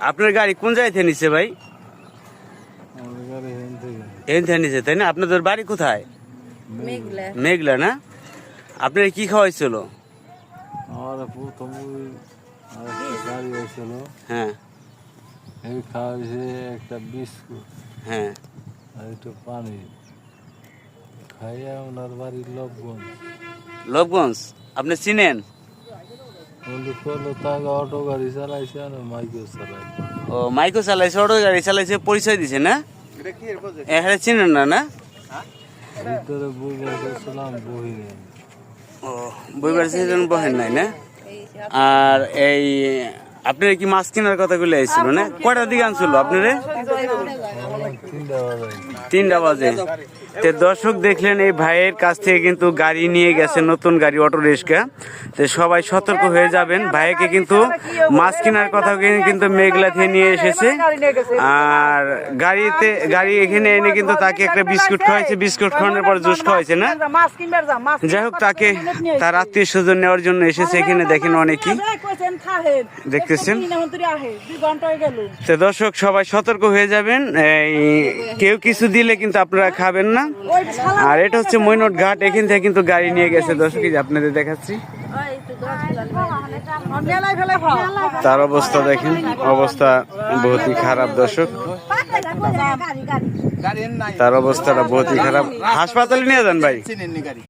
আপনার গাড়ি কোন জায়গা থেকে নিছে ভাই? এখান থেকে নিছে তাই না? আপনাদের বাড়ি কোথায়? মেঘলা না? আপনার কি খাওয়াইছিল? হ্যাঁ খাওয়াইছে একটা বিস্কুট, হ্যাঁ আর একটু পানি খাইয়া ওনার বাড়ি লোকগঞ্জ। লোকগঞ্জ আপনি চিনেন? অটো গাড়ি চালাইছে আর মাইকেও চালাই। ও মাইকো চালাইছে, অটো গাড়ি চালাইছে, পরিচয় দিছে না? হ্যাঁ চিনেন না? না ভিতরে বই গেছিলাম, বই নেই। ও বইবার সেজন বহেন নাই না? আর এই আপনার কি মাছ কেনার কথা বলে আসছিল না? কয়টার দিকে আনছিল আপনারে? 3টা বাজে। তো দর্শক দেখলেন এই ভাইয়ের কাছ থেকে কিন্তু গাড়ি নিয়ে গেছে, নতুন গাড়ি, অটো রিক্সা। তো সবাই সতর্ক হয়ে যাবেন। ভাইকে কিন্তু মাছ কেনার কথা কিন্তু মেঘলা থেকে নিয়ে এসেছে। আর গাড়ি এখানে এনে কিন্তু তাকে একটা বিস্কুট খাওয়াইছে, বিস্কুট খাওয়ানোর পর জুস খাওয়াইছে না? যাই হোক, তাকে তার আত্মীয় স্বজন নেওয়ার জন্য এসেছে এখানে। দেখেন অনেকেই দেখতেছেন। তো দর্শক সবাই সতর্ক হয়ে যাবেন, কেউ কিছু দিলে কিন্তু আপনারা খাবেন না। আর এটা হচ্ছে মৈনট ঘাট, এখান থেকে কিন্তু গাড়ি নিয়ে গেছে দর্শক, আপনাদের দেখাচ্ছি। তার অবস্থা দেখেন, অবস্থা বহুতই খারাপ দর্শক, তার অবস্থাটা বহুতই খারাপ। হাসপাতালে নিয়ে যান ভাই।